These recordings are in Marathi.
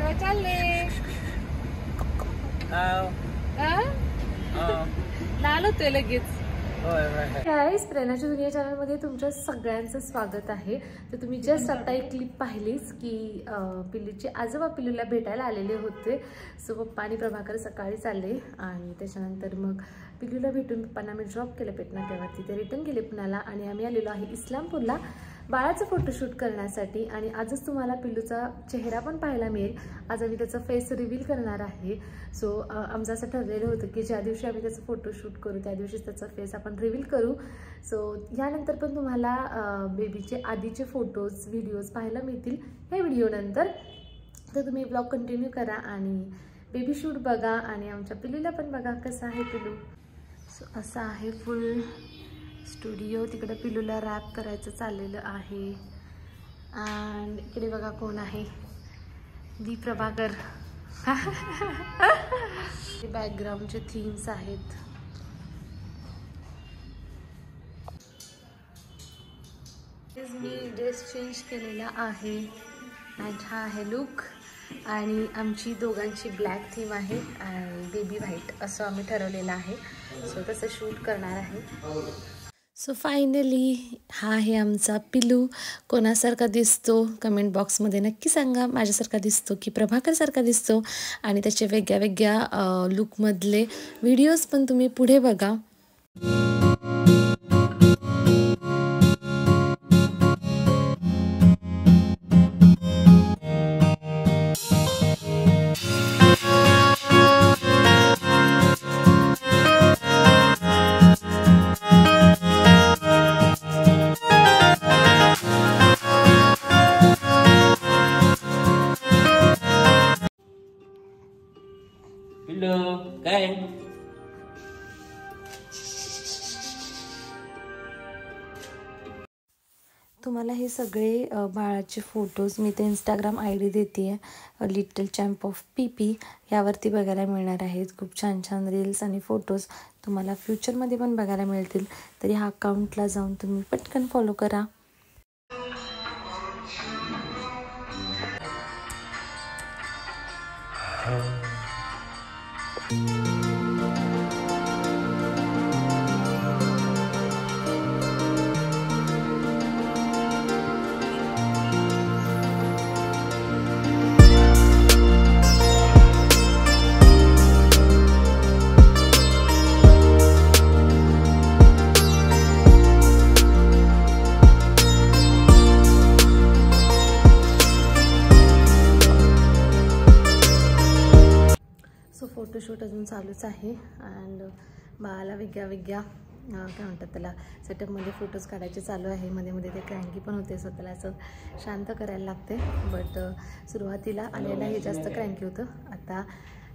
काय चालले? लाल होतोय लगेच. गाईज, प्रेरणाची दुनिया चॅनलमध्ये तुमच्या सगळ्यांचं स्वागत आहे. तर तुम्ही जस्ट आता एक क्लिप पाहिलीच की पिल्लूचे आजोबा पिल्लूला भेटायला आलेले होते. सो पप्पा आणि प्रभाकर सकाळी चालले आणि त्याच्यानंतर मग पिल्लूला भेटून पप्पांना आम्ही ड्रॉप केलं पेटनाक्यावरती. ते रिटर्न गेले पुण्याला आणि आम्ही आलेलो आहे इस्लामपूरला बाळाचं फोटोशूट करण्यासाठी. आणि आजच तुम्हाला पिल्लूचा चेहरा पण पाहायला मिळेल. आज आम्ही त्याचा फेस रिव्हील करणार आहे. सो आमचं असं ठरलेलं होतं की ज्या दिवशी आम्ही त्याचं फोटोशूट करू त्या दिवशीच त्याचा फेस आपण रिव्हील करू. सो यानंतर पण तुम्हाला बेबीचे आधीचे फोटोज व्हिडिओज पाहायला मिळतील या व्हिडिओनंतर. तर तुम्ही ब्लॉग कंटिन्यू करा आणि बेबी शूट बघा आणि आमच्या पिल्लूला पण बघा कसं आहे पिल्लू. सो असं आहे फुल स्टुडिओ. तिकडे पिल्लूला रॅप करायचं चाललेलं आहे. आणि इकडे बघा कोण आहे, दी प्रभाकर. बॅकग्राऊंडचे थीम्स आहेत. मी ड्रेस चेंज केलेला आहे आणि हा आहे लुक. आणि आमची दोघांची ब्लॅक थीम आहे आणि बेबी व्हाईट असं आम्ही ठरवलेलं आहे. सो तसं शूट करणार आहे. सो फायनली हा आहे आमचा पिल्लू. कोणासारखा दिसतो कमेंट बॉक्समध्ये नक्की सांगा. माझ्यासारखा दिसतो की प्रभाकरसारखा दिसतो. आणि त्याचे वेगळ्या वेगळ्या लुकमधले व्हिडिओज पण तुम्ही पुढे बघा. काय तुम्हाला हे सगळे बाळाचे फोटोज मी ते इंस्टाग्राम ID देते आहे, लिटल चॅम्प ऑफ PP. यावरती बघायला मिळणार आहेत. खूप छान छान रील्स आणि फोटोज तुम्हाला फ्युचरमध्ये पण बघायला मिळतील. तर ह्या अकाउंटला जाऊन तुम्ही पटकन फॉलो करा. फोटोशूट अजून चालूच आहे. अँड बाळाला वेगळ्या वेगळ्या काय म्हणतात त्याला सेटअपमध्ये फोटोज काढायचे चालू आहे. मध्ये मध्ये ते क्रँकी पण होते. स्वतःला असं शांत करायला लागते. बट सुरुवातीला आलेला हे जास्त क्रँकी होतं. आता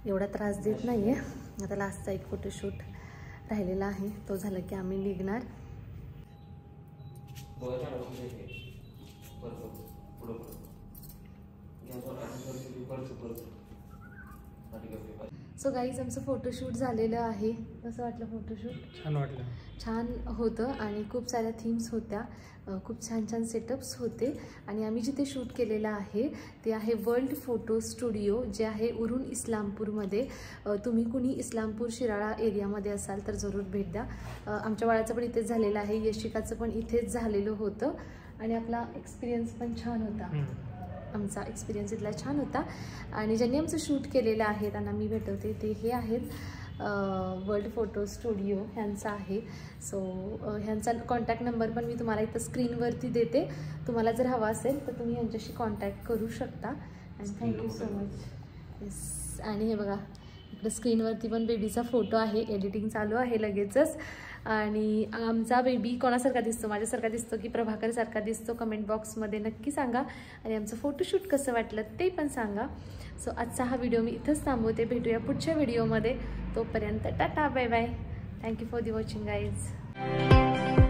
एवढा त्रास देत नाही आहे. आता लास्टचा एक फोटोशूट राहिलेला आहे. तो झाला की आम्ही निघणार. सो गाईज, आमचं फोटोशूट झालेलं आहे. कसं वाटलं फोटोशूट? छान वाटलं. छान होतं आणि खूप साऱ्या थीम्स होत्या. खूप छान छान सेटअप्स होते. आणि आम्ही जिथे शूट केलेलं आहे ते आहे वर्ल्ड फोटो स्टुडिओ, जे आहे उरून इस्लामपूरमध्ये. तुम्ही कुणी इस्लामपूर शिराळा एरियामध्ये असाल तर जरूर भेट द्या. आमच्या बाळाचं पण इथेच झालेलं आहे. यशिकाचं पण इथेच झालेलं होतं. आणि आपला एक्सपिरियन्स पण छान होता. आमचा एक्सपिरियन्स इथला छान होता. आणि ज्यांनी आमचं शूट केलेलं आहे त्यांना मी भेटवते. ते हे आहेत वर्ल्ड फोटो स्टुडिओ ह्यांचा आहे. सो ह्यांचा कॉन्टॅक्ट नंबर पण मी तुम्हाला इथं स्क्रीनवरती देते. तुम्हाला जर हवा असेल तर तुम्ही यांच्याशी कॉन्टॅक्ट करू शकता. And thank you so much. Yes. आणि हे बघा इकडं स्क्रीनवरती पण बेबीचा फोटो आहे. एडिटिंग चालू आहे लगेचच. आणि आमचा बेबी कोणासारखा दिसतो, माझ्यासारखा दिसतो की प्रभाकरसारखा दिसतो, कमेंट बॉक्समध्ये नक्की सांगा. आणि आमचं फोटोशूट कसं वाटलं ते पण सांगा. सो आजचा हा व्हिडिओ मी इथंच थांबवते. भेटूया पुढच्या व्हिडिओमध्ये. तोपर्यंत ta-ta bye bye. Thank you for the watching guys.